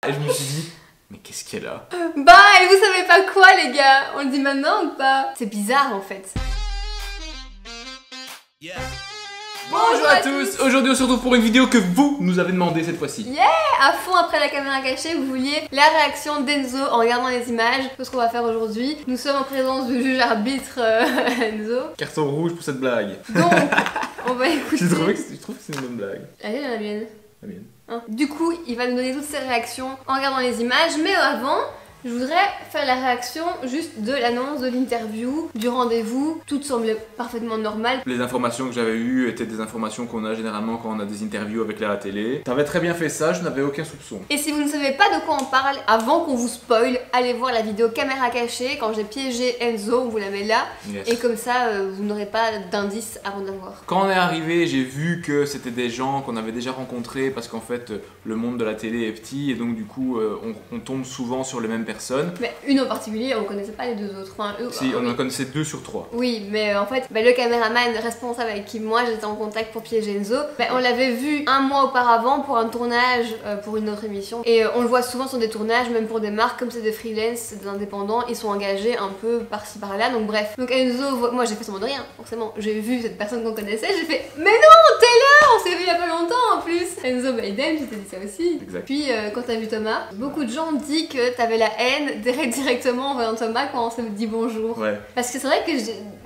Et je me suis dit, mais qu'est-ce qu'elle a? Bah, et vous savez pas quoi les gars? On le dit maintenant ou pas? C'est bizarre en fait. Bonjour à tous. Aujourd'hui on se retrouve pour une vidéo que vous nous avez demandé cette fois-ci. Yeah! À fond après la caméra cachée, vous vouliez la réaction d'Enzo en regardant les images. C'est ce qu'on va faire aujourd'hui. Nous sommes en présence du juge arbitre Enzo. Carton rouge pour cette blague. Donc, on va écouter. Je trouve que c'est une bonne blague. Allez, la mienne. La mienne. Hein. Du coup, il va nous donner toutes ses réactions en regardant les images, mais avant, je voudrais faire la réaction juste de l'annonce de l'interview, du rendez-vous. Tout semblait parfaitement normal. Les informations que j'avais eues étaient des informations qu'on a généralement quand on a des interviews avec la télé. T'avais très bien fait ça, je n'avais aucun soupçon. Et si vous ne savez pas de quoi on parle, avant qu'on vous spoil, allez voir la vidéo caméra cachée quand j'ai piégé Enzo, on vous la met là. Yes. Et comme ça, vous n'aurez pas d'indice avant de la voir. Quand on est arrivé, j'ai vu que c'était des gens qu'on avait déjà rencontrés parce qu'en fait, le monde de la télé est petit et donc du coup, on tombe souvent sur les mêmes personnes. Mais une en particulier, on connaissait pas les deux autres. Enfin, eux, Si, on oui. en connaissait 2 sur 3. Oui, mais en fait, le caméraman responsable avec qui moi j'étais en contact pour piéger Enzo, on l'avait vu un mois auparavant pour un tournage pour une autre émission. Et on le voit souvent sur des tournages, même pour des marques, comme c'est des freelance, des indépendants, ils sont engagés un peu par-ci par-là, donc bref. Donc Enzo, moi j'ai fait semblant de rien, forcément. J'ai vu cette personne qu'on connaissait, j'ai fait mais non, t'es là, on s'est vu il y a pas longtemps en plus. Enzo, idem, je t'ai dit ça aussi. Exact. Puis quand t'as vu Thomas, beaucoup de gens ont dit que t'avais la haine directement en voyant Thomas quand on se dit bonjour. Ouais. Parce que c'est vrai que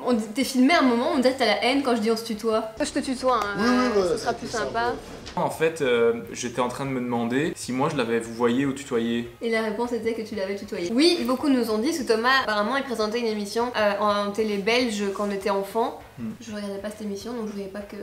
on t'est filmé à un moment, on dirait que t'as la haine quand je dis on se tutoie. Je te tutoie, hein, Oui, ce sera plus sympa. En fait, j'étais en train de me demander si moi je l'avais vous voyez ou tutoyé. Et la réponse était que tu l'avais tutoyé. Oui, beaucoup nous ont dit que Thomas, apparemment, il présentait une émission en télé belge quand on était enfant. Je regardais pas cette émission donc je voyais pas que.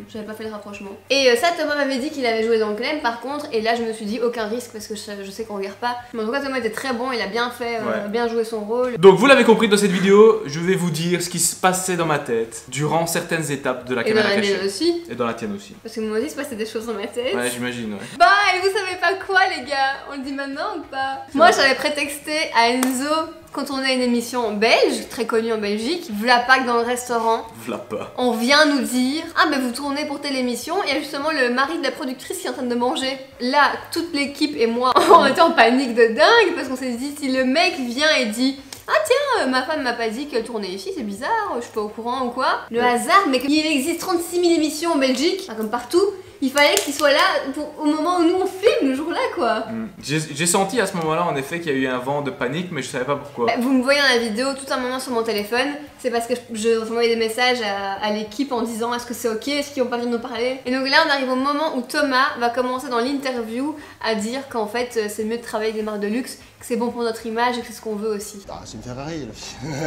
J'avais pas fait le rapprochement. Et ça, Thomas m'avait dit qu'il avait joué dans Clem par contre, et là je me suis dit aucun risque parce que je sais qu'on regarde pas. Mais en tout cas, Thomas était très bon, il a bien fait, bien joué son rôle. Donc vous l'avez compris, dans cette vidéo, je vais vous dire ce qui se passait dans ma tête durant certaines étapes de la Et dans caméra la cachée. mienne aussi. Et dans la tienne aussi. Parce que moi aussi, il se passait des choses dans ma tête. Ouais, j'imagine, ouais. Bah, et vous savez pas quoi, les gars? On le dit maintenant ou pas? Moi, j'avais prétexté à Enzo quand on a une émission belge, très connue en Belgique, V'là Pâques dans le restaurant. V'là pas. On vient nous dire ah mais vous tournez pour telle émission, il y a justement le mari de la productrice qui est en train de manger. Là, toute l'équipe et moi, on était en panique de dingue parce qu'on s'est dit si le mec vient et dit ah tiens, ma femme m'a pas dit qu'elle tournait ici, c'est bizarre, je suis pas au courant ou quoi. Le hasard, mais qu'il existe 36 000 émissions en Belgique, comme partout, il fallait qu'il soit là au moment où nous on filme, le jour-là quoi. J'ai senti à ce moment-là en effet qu'il y a eu un vent de panique, mais je savais pas pourquoi. Vous me voyez dans la vidéo tout un moment sur mon téléphone, c'est parce que je envoyais des messages à l'équipe en disant est-ce que c'est ok, est-ce qu'ils vont pas venir nous parler. Et donc là on arrive au moment où Thomas va commencer dans l'interview à dire qu'en fait c'est mieux de travailler avec des marques de luxe, que c'est bon pour notre image et que c'est ce qu'on veut aussi. Ah, c'est une Ferrari, la fille.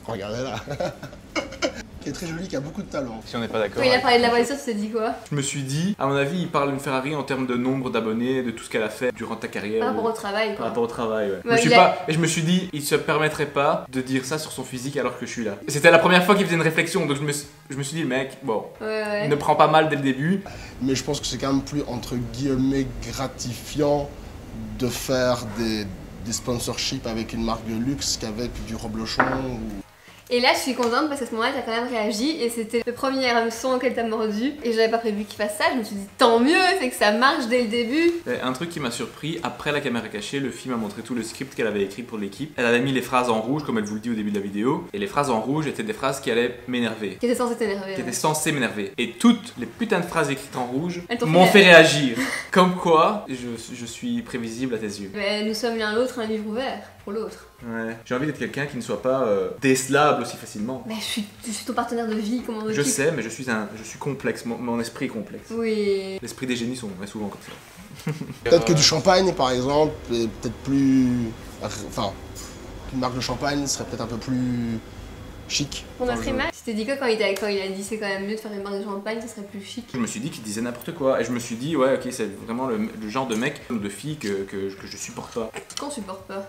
Regardez-la. Qui est très jolie, qui a beaucoup de talent. Si on n'est pas d'accord. Quand il a parlé de la voiture, tu t'es dit quoi? Je me suis dit, à mon avis, il parle d'une Ferrari en termes de nombre d'abonnés, de tout ce qu'elle a fait durant ta carrière. Par rapport au travail Par quoi. rapport au travail, ouais. Ouais, Et je me suis dit, il se permettrait pas de dire ça sur son physique alors que je suis là. C'était la première fois qu'il faisait une réflexion, donc je me suis dit, le mec, bon, il ne prend pas mal dès le début. Mais je pense que c'est quand même plus, entre guillemets, gratifiant de faire des sponsorships avec une marque de luxe qu'avec du reblochon ou... Et là je suis contente parce qu'à ce moment-là t'as quand même réagi et c'était le premier hameçon auquel t'as mordu et j'avais pas prévu qu'il fasse ça, je me suis dit tant mieux, c'est que ça marche dès le début. Un truc qui m'a surpris, après la caméra cachée, le film a montré tout le script qu'elle avait écrit pour l'équipe. Elle avait mis les phrases en rouge comme elle vous le dit au début de la vidéo, et les phrases en rouge étaient des phrases qui allaient m'énerver. Qui était censé t'énerver. Qui étaient censées m'énerver. Et toutes les putains de phrases écrites en rouge Elles t'ont m'ont fait fait réagir. Comme quoi, je suis prévisible à tes yeux. Mais nous sommes l'un l'autre un livre ouvert pour l'autre. Ouais. J'ai envie d'être quelqu'un qui ne soit pas décelable aussi facilement. Mais je suis ton partenaire de vie, comment veux-tu? Je sais, mais je suis complexe, mon esprit est complexe. Oui. L'esprit des génies sont souvent comme ça. Peut-être que du champagne, par exemple, est peut-être plus... Enfin, une marque de champagne serait peut-être un peu plus chic. Pour notre image, tu t'es dit quoi quand il a dit c'est quand même mieux de faire une marque de champagne, ça serait plus chic? Je me suis dit qu'il disait n'importe quoi, et je me suis dit, ouais, ok, c'est vraiment le genre de mec ou de fille que je supporte pas. Qu'on supporte pas.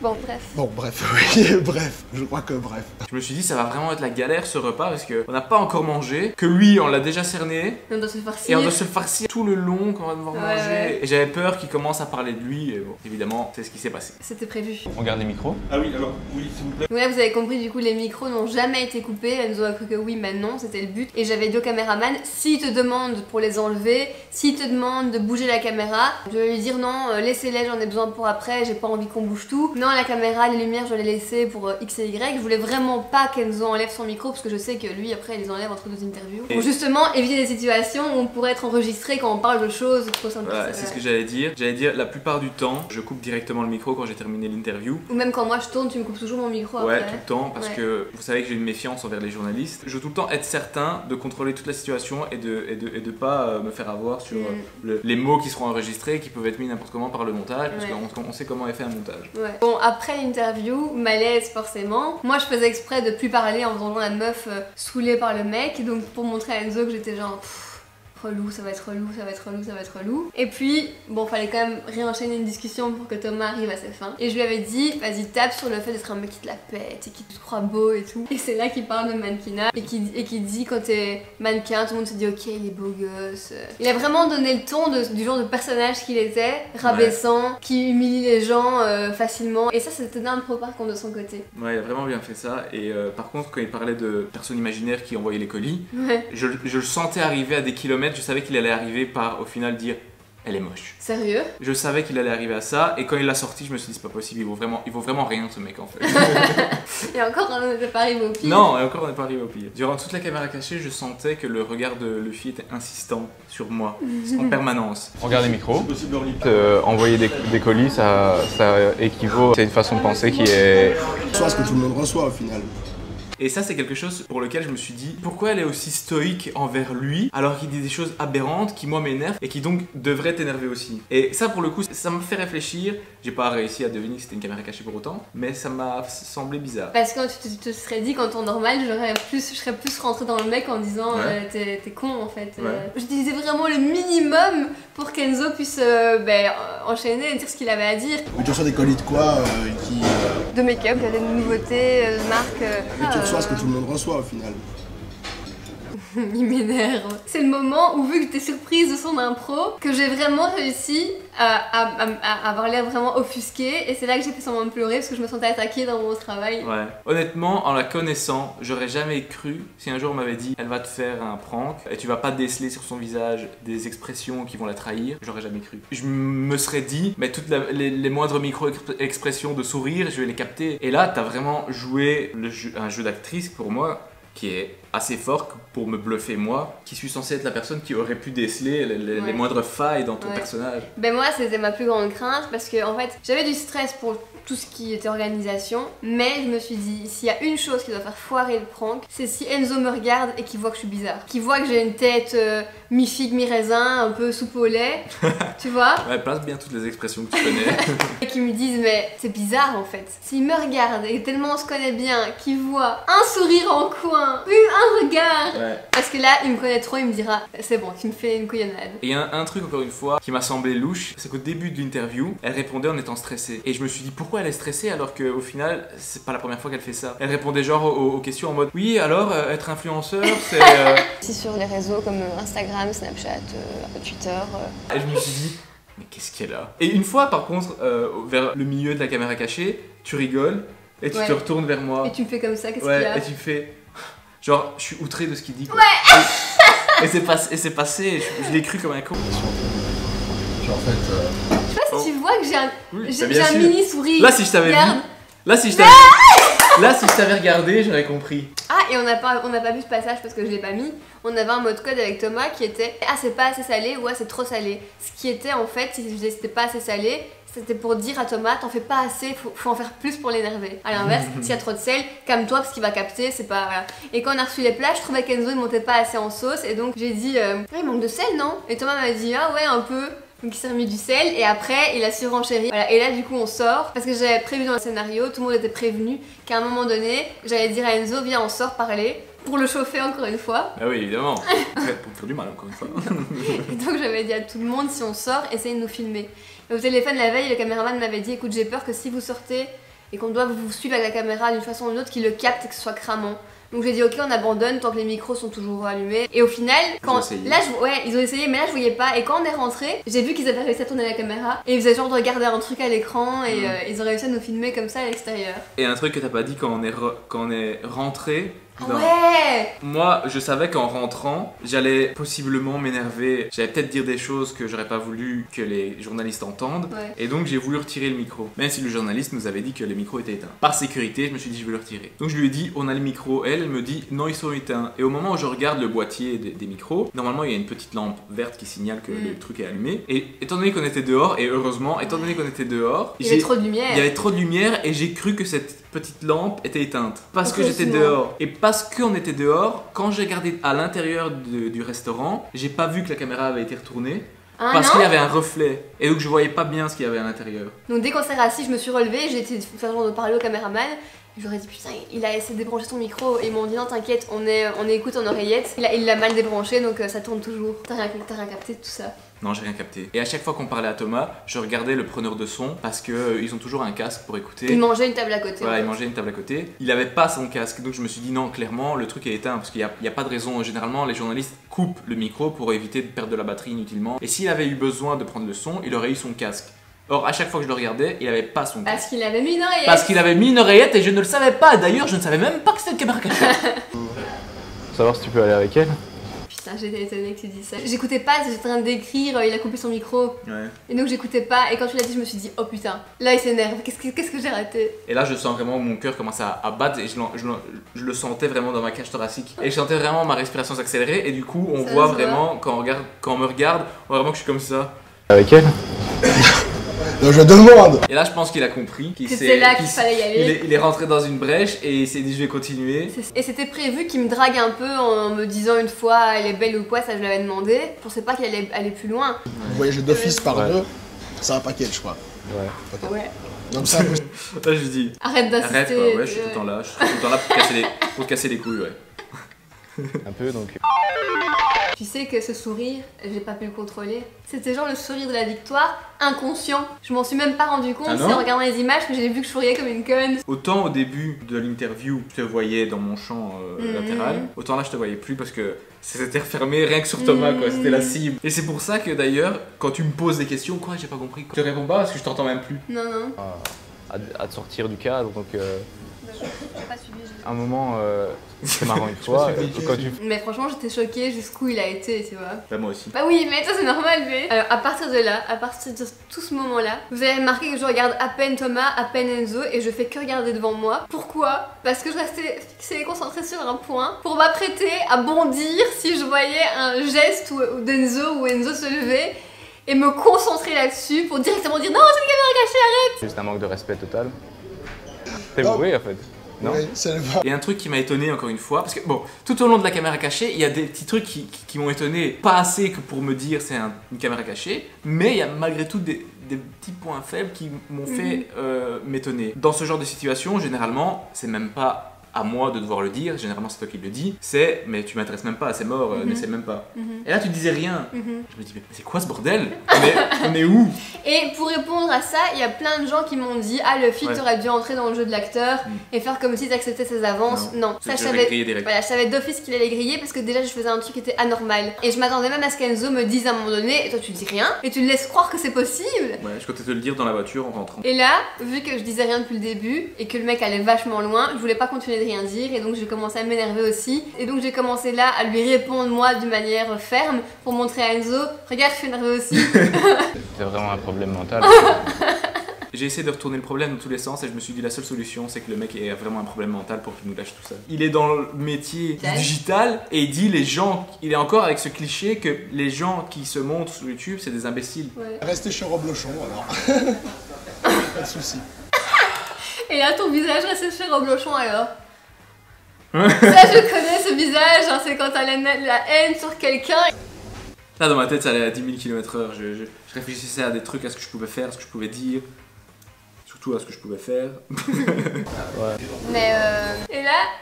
Bon, bref. Bon, bref, oui, bref, je crois que bref. Je me suis dit, ça va vraiment être la galère ce repas parce qu'on n'a pas encore mangé, que lui, on l'a déjà cerné. On doit se farcir. Et on doit se le farcir tout le long qu'on va devoir manger. Ouais. Et j'avais peur qu'il commence à parler de lui. Et bon, évidemment, c'est ce qui s'est passé. C'était prévu. On garde les micros. Ah oui, alors, oui, s'il vous plaît. Donc là, vous avez compris, du coup, les micros n'ont jamais été coupés. Enzo a cru que oui, mais non, c'était le but. Et j'avais dit au caméraman, s'il te demande pour les enlever, s'il te demande de bouger la caméra, je vais lui dire non, laissez-les, j'en ai besoin pour après, j'ai pas envie qu'on bouge tout. Non, la caméra, les lumières, je les laisser pour X et Y. Je voulais vraiment pas qu'Enzo enlève son micro parce que je sais que lui, après, il les enlève entre deux interviews. Pour justement éviter des situations où on pourrait être enregistré quand on parle de choses trop simples. Voilà, c'est ce que j'allais dire. J'allais dire, la plupart du temps, je coupe directement le micro quand j'ai terminé l'interview. Ou même quand moi je tourne, tu me coupes toujours mon micro Ouais, après. tout le temps, parce Ouais. que vous savez que j'ai une méfiance envers les journalistes. Je veux tout le temps être certain de contrôler toute la situation et de pas me faire avoir sur les mots qui seront enregistrés et qui peuvent être mis n'importe comment par le montage, parce qu'on sait comment est fait un montage. Ouais. Bon, après l'interview, malaise forcément. Moi, je faisais exprès de plus parler en faisant genre la meuf saoulée par le mec, donc pour montrer à Enzo que j'étais genre relou, ça va être relou, ça va être relou, ça va être relou. Et puis, bon, fallait quand même réenchaîner une discussion pour que Thomas arrive à ses fins. Et je lui avais dit, vas-y, tape sur le fait d'être un mec qui te la pète et qui te croit beau et tout. Et c'est là qu'il parle de mannequinat et qui dit quand t'es mannequin, tout le monde se dit ok, il est beau gosse. Il a vraiment donné le ton du genre de personnage qu'il était, rabaissant, qui humilie les gens facilement. Et ça, c'était dingue pro par contre de son côté. Ouais, il a vraiment bien fait ça. Et par contre, quand il parlait de personnes imaginaires qui envoyaient les colis, Ouais. je le sentais arriver à des kilomètres. Je savais qu'il allait arriver par, au final, dire elle est moche. Sérieux? Je savais qu'il allait arriver à ça, et quand il l'a sorti, je me suis dit c'est pas possible, il vaut vraiment rien ce mec en fait. Et encore, on n'était pas arrivé au pire. Non, et encore on n'est pas arrivé au pire. Durant toute la caméra cachée, je sentais que le regard de Luffy était insistant sur moi, en permanence. On garde les micros. C'est possible de relire. Envoyer des colis, ça équivaut. C'est une façon de penser qui est. Soit ce que tout le monde reçoit au final. Et ça, c'est quelque chose pour lequel je me suis dit pourquoi elle est aussi stoïque envers lui alors qu'il dit des choses aberrantes qui, moi, m'énervent et qui donc devraient t'énerver aussi. Et ça, pour le coup, ça me fait réfléchir. J'ai pas réussi à deviner que c'était une caméra cachée pour autant, mais ça m'a semblé bizarre. Parce que tu te serais dit qu'en temps normal, je serais plus rentrée dans le mec en disant t'es con en fait. Ouais. J'utilisais vraiment le minimum pour qu'Enzo puisse enchaîner et dire ce qu'il avait à dire. Mais tu reçois des colis de quoi De make-up, il y avait des nouveautés, de marques. Mais tu reçois ce que tout le monde reçoit au final. Il m'énerve. C'est le moment où, vu que t'es surprise de son impro, que j'ai vraiment réussi à avoir l'air vraiment offusquée. Et c'est là que j'ai fait semblant de pleurer parce que je me sentais attaquée dans mon travail. Ouais. Honnêtement, en la connaissant, j'aurais jamais cru si un jour on m'avait dit elle va te faire un prank et tu vas pas déceler sur son visage des expressions qui vont la trahir, j'aurais jamais cru. Je me serais dit, mais toutes les moindres micro-expressions de sourire, je vais les capter. Et là, t'as vraiment joué un jeu d'actrice pour moi qui est assez fort pour me bluffer moi, qui suis censé être la personne qui aurait pu déceler les moindres failles dans ton personnage. Ben moi c'était ma plus grande crainte parce que en fait j'avais du stress pour tout ce qui était organisation, mais je me suis dit s'il y a une chose qui doit faire foirer le prank, c'est si Enzo me regarde et qu'il voit que je suis bizarre, qu'il voit que j'ai une tête mi-figue mi-raisin, un peu soupe au lait, tu vois. Ouais, place bien toutes les expressions que tu connais. Et qui me disent mais c'est bizarre en fait. S'il me regarde et tellement on se connaît bien, qu'il voit un sourire en coin, un regard, parce que là il me connaît trop, il me dira c'est bon, tu me fais une couillonnade. Et il y a un truc encore une fois qui m'a semblé louche, c'est qu'au début de l'interview, elle répondait en étant stressée. Et je me suis dit pourquoi elle est stressée alors qu'au final c'est pas la première fois qu'elle fait ça. Elle répondait genre aux questions en mode oui alors être influenceur c'est... Si sur les réseaux comme Instagram, Snapchat, Twitter... Et je me suis dit mais qu'est-ce qu'elle a? Et une fois par contre vers le milieu de la caméra cachée, tu rigoles et tu te retournes vers moi. Et tu me fais comme ça, qu'est-ce qu'il y a? Et tu fais genre je suis outré de ce qu'il dit quoi. Ouais. Et c'est passé, je l'ai cru comme un con. Genre en fait... Je sais pas si tu vois que j'ai un, Oui, j'ai un mini sourire. Là si je t'avais vu, là si je t'avais regardé, j'aurais compris. Ah, et on n'a pas vu ce passage parce que je l'ai pas mis. On avait un mode code avec Thomas qui était ah c'est pas assez salé ou ah c'est trop salé. Ce qui était en fait, si je disais c'était pas assez salé, c'était pour dire à Thomas t'en fais pas assez, faut en faire plus pour l'énerver. À l'inverse, s'il y a trop de sel, calme-toi parce qu'il va capter, c'est pas... Voilà. Et quand on a reçu les plats, je trouvais qu'Enzo il montait pas assez en sauce et donc j'ai dit il manque de sel non? Et Thomas m'a dit ah ouais un peu. Donc il s'est remis du sel et après il a surenchéri. Voilà. Et là du coup on sort parce que j'avais prévu dans le scénario, tout le monde était prévenu qu'à un moment donné j'allais dire à Enzo viens on sort parler pour le chauffer encore une fois. Ah oui évidemment, pour me faire du mal encore une fois. Et donc j'avais dit à tout le monde si on sort essayez de nous filmer. Et au téléphone la veille le caméraman m'avait dit écoute j'ai peur que si vous sortez et qu'on doit vous suivre avec la caméra d'une façon ou d'une autre qui le capte et que ce soit cramant. Donc j'ai dit ok, on abandonne tant que les micros sont toujours allumés. Et au final, quand là, ils ont essayé, mais là je voyais pas. Et quand on est rentré, j'ai vu qu'ils avaient réussi à tourner la caméra et ils faisaient genre de regarder un truc à l'écran et ils ont réussi à nous filmer comme ça à l'extérieur. Et un truc que t'as pas dit quand on est rentré. Ouais. Moi, je savais qu'en rentrant, j'allais possiblement m'énerver. J'allais peut-être dire des choses que j'aurais pas voulu que les journalistes entendent. Ouais. Et donc, j'ai voulu retirer le micro. Même si le journaliste nous avait dit que les micros étaient éteints. Par sécurité, je me suis dit, je vais le retirer. Donc, je lui ai dit, on a les micros. Elle me dit, non, ils sont éteints. Et au moment où je regarde le boîtier des micros, normalement, il y a une petite lampe verte qui signale que le truc est allumé. Et étant donné qu'on était dehors, et heureusement, étant donné qu'on était dehors, il y avait trop de lumière. Il y avait trop de lumière et j'ai cru que cette petite lampe était éteinte. Parce que j'étais dehors. Et parce qu'on était dehors, quand j'ai regardé à l'intérieur du restaurant, j'ai pas vu que la caméra avait été retournée. Parce qu'il y avait un reflet. Et donc je voyais pas bien ce qu'il y avait à l'intérieur. Donc dès qu'on s'est rassis, je me suis relevée, j'ai été faire genre de parler au caméraman. J'aurais dit putain, il a essayé de débrancher son micro et ils m'ont dit non t'inquiète, on écoute en oreillette. Il l'a mal débranché donc ça tourne toujours. T'as rien capté de tout ça? Non, j'ai rien capté. Et à chaque fois qu'on parlait à Thomas, je regardais le preneur de son parce que ils ont toujours un casque pour écouter. Il mangeait une table à côté. Voilà, il mangeait une table à côté. Il avait pas son casque, donc je me suis dit non, clairement, le truc est éteint parce qu'il y a pas de raison. Généralement, les journalistes coupent le micro pour éviter de perdre de la batterie inutilement. Et s'il avait eu besoin de prendre le son, il aurait eu son casque. Or, à chaque fois que je le regardais, il avait pas son casque. Parce qu'il avait mis une oreillette. Parce qu'il avait mis une oreillette et je ne le savais pas. D'ailleurs, je ne savais même pas que c'était une caméra cachée. Savoir si tu peux aller avec elle. Putain, j'étais étonnée que tu dis ça. J'écoutais pas, j'étais en train d'écrire, il a coupé son micro. Ouais. Et donc j'écoutais pas, et quand tu l'as dit, je me suis dit, oh putain, là il s'énerve, qu'est-ce que j'ai raté? Et là, je sens vraiment mon cœur commencer à battre et je le sentais vraiment dans ma cage thoracique. Et je sentais vraiment ma respiration s'accélérer. Et du coup, on voit vraiment, quand on me regarde, on voit vraiment que je suis comme ça. Avec elle. Donc je demande. Et là, je pense qu'il a compris que c'est là qu'il fallait y aller. Il est rentré dans une brèche et il s'est dit je vais continuer. Et c'était prévu qu'il me drague un peu en me disant une fois elle est belle ou quoi, ça je l'avais demandé. Je pensais pas qu'elle allait aller plus loin. Vous voyagez d'office par deux, c'est un paquet je crois. Ouais. Okay. Ouais. Donc ça. Là, je dis arrête d'assister. Arrête quoi, ouais, je suis tout le temps là. Je suis tout le temps là pour te casser les couilles, ouais. Un peu donc. Tu sais que ce sourire, j'ai pas pu le contrôler. C'était genre le sourire de la victoire, inconscient. Je m'en suis même pas rendu compte, c'est en regardant les images que j'ai vu que je souriais comme une conne. Autant au début de l'interview, je te voyais dans mon champ latéral, autant là je te voyais plus parce que c'était refermé rien que sur Thomas quoi, c'était la cible. Et c'est pour ça que d'ailleurs, quand tu me poses des questions, quoi, j'ai pas compris. Quoi. Je te réponds pas parce que je t'entends même plus. Non, non. À te sortir du cadre donc. J'ai pas suivi. Un moment, c'est marrant une fois. Quand tu... Mais franchement, j'étais choquée jusqu'où il a été, tu vois. Bah, moi aussi. Bah oui, mais ça c'est normal, mais. Alors, à partir de là, à partir de tout ce moment-là, vous avez remarqué que je regarde à peine Thomas, à peine Enzo, et je fais que regarder devant moi. Pourquoi? Parce que je restais fixée et concentrée sur un point pour m'apprêter à bondir si je voyais un geste d'Enzo ou Enzo se lever. Et me concentrer là-dessus pour directement dire non, c'est une caméra cachée, arrête! C'est juste un manque de respect total. T'es mauvais en fait. Non. Oui, c'est le Et un truc qui m'a étonné encore une fois, parce que bon, tout au long de la caméra cachée, il y a des petits trucs qui m'ont étonné, pas assez que pour me dire c'est une caméra cachée, mais il y a malgré tout des petits points faibles qui m'ont fait m'étonner. Dans ce genre de situation, généralement, c'est même pas à moi de devoir le dire, généralement c'est toi qui le dis, c'est mais tu m'intéresses même pas, c'est mort, n'essaie même pas. Et là tu disais rien. Je me dis mais c'est quoi ce bordel? On est où? Et pour répondre à ça, il y a plein de gens qui m'ont dit ah le filtre aurait dû entrer dans le jeu de l'acteur et faire comme si t'acceptais ses avances. Non, ça je savais d'office qu'il allait griller parce que déjà je faisais un truc qui était anormal. Et je m'attendais même à ce qu'Enzo me dise à un moment donné, et toi tu dis rien, et tu le laisses croire que c'est possible. Ouais, je comptais te le dire dans la voiture en rentrant. Et là, vu que je disais rien depuis le début et que le mec allait vachement loin, je voulais pas continuer de rien dire et donc j'ai commencé à m'énerver aussi. Et donc j'ai commencé là à lui répondre moi d'une manière ferme pour montrer à Enzo, regarde je suis énervée aussi. C'est vraiment un problème mental. J'ai essayé de retourner le problème dans tous les sens et je me suis dit la seule solution c'est que le mec ait vraiment un problème mental pour qu'il nous lâche tout ça. Il est dans le métier du digital et il dit il est encore avec ce cliché que les gens qui se montrent sur YouTube c'est des imbéciles. Ouais. Restez chez Roblochon alors. Pas de soucis. Et là ton visage reste chez Roblochon alors. Ça je connais ce visage, hein, c'est quand t'as la haine sur quelqu'un. Là dans ma tête ça allait à 10 000 km/h, je réfléchissais à des trucs, à ce que je pouvais faire, à ce que je pouvais dire. Surtout à ce que je pouvais faire. Ouais.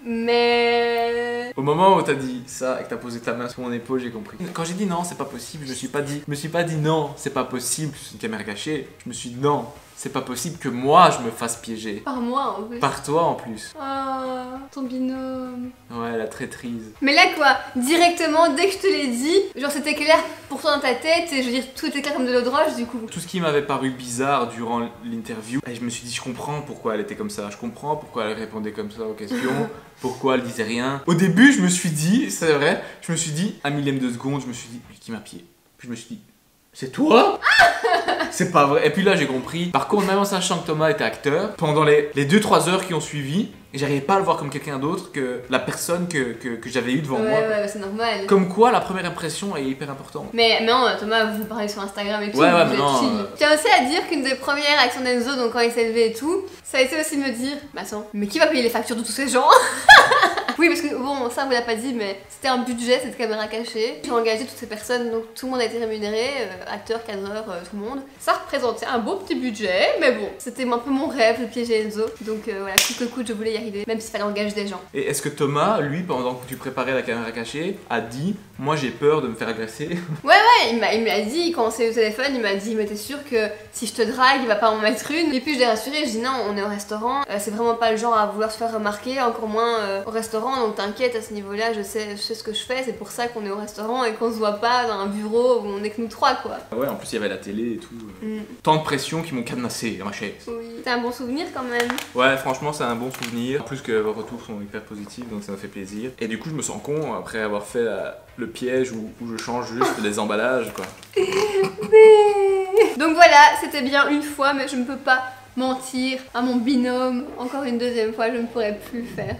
Mais Au moment où t'as dit ça et que t'as posé ta main sur mon épaule, j'ai compris. Quand j'ai dit non, c'est pas possible, je me suis pas dit non, c'est pas possible, c'est une caméra cachée. Je me suis dit non, c'est pas possible que moi je me fasse piéger. Par moi en plus. Par toi en plus. Oh, ton binôme. Ouais, la traîtrise. Mais là quoi, directement, dès que je te l'ai dit, genre c'était clair pour toi dans ta tête et je veux dire tout était clair comme de l'eau de roche du coup. Tout ce qui m'avait paru bizarre durant l'interview, et je me suis dit je comprends pourquoi elle était comme ça, je comprends pourquoi elle répondait comme ça aux questions, pourquoi elle disait rien. Au début je me suis dit, c'est vrai, je me suis dit, un millième de seconde, je me suis dit, mais qui m'a pied? Puis je me suis dit, c'est toi? C'est pas vrai. Et puis là j'ai compris. Par contre, même en sachant que Thomas était acteur, pendant les 2-3 heures qui ont suivi, j'arrivais pas à le voir comme quelqu'un d'autre que la personne que j'avais eu devant moi. Ouais, c'est normal. Comme quoi la première impression est hyper importante. Mais non, Thomas, vous parlez sur Instagram et tout, Ouais, vous mais êtes non, chill. Je tiens aussi à dire qu'une des premières actions d'Enzo, donc quand il s'est levé et tout, ça a été aussi de me dire, bah attends, mais qui va payer les factures de tous ces gens? Oui, parce que bon, ça on vous l'a pas dit, mais c'était un budget, cette caméra cachée. J'ai engagé toutes ces personnes, donc tout le monde a été rémunéré, acteurs, cadreurs, tout le monde. Ça représentait un beau petit budget, mais bon, c'était un peu mon rêve de piéger Enzo. Donc voilà, coûte que coûte, je voulais y arriver, même s'il fallait engager des gens. Et est-ce que Thomas, lui, pendant que tu préparais la caméra cachée, a dit, moi j'ai peur de me faire agresser? Ouais, il m'a dit, quand on s'est eu au téléphone, il m'a dit, mais t'es sûr que si je te drague, il va pas en mettre une? Et puis je l'ai rassuré, je dis non, on est au restaurant, c'est vraiment pas le genre à vouloir se faire remarquer, encore moins au restaurant, donc t'inquiète à ce niveau-là, je sais ce que je fais, c'est pour ça qu'on est au restaurant et qu'on se voit pas dans un bureau où on est que nous trois quoi. Ouais, en plus il y avait la télé et tout. Tant de pression qui m'ont cadenassé à ma chaise. Oui, c'est un bon souvenir quand même. Ouais, franchement, c'est un bon souvenir. En plus que vos retours sont hyper positifs, donc ça me fait plaisir. Et du coup, je me sens con après avoir fait le piège où je change juste les emballages, quoi. Donc voilà, c'était bien une fois, mais je ne peux pas mentir à mon binôme. Encore une deuxième fois, je ne pourrais plus le faire.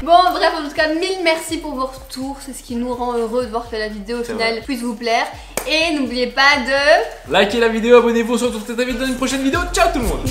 Bon, bref, en tout cas, mille merci pour vos retours. C'est ce qui nous rend heureux de voir que la vidéo au final puisse vous plaire. Et n'oubliez pas de likez la vidéo, abonnez-vous, on se retrouve très vite dans une prochaine vidéo. Ciao tout le monde!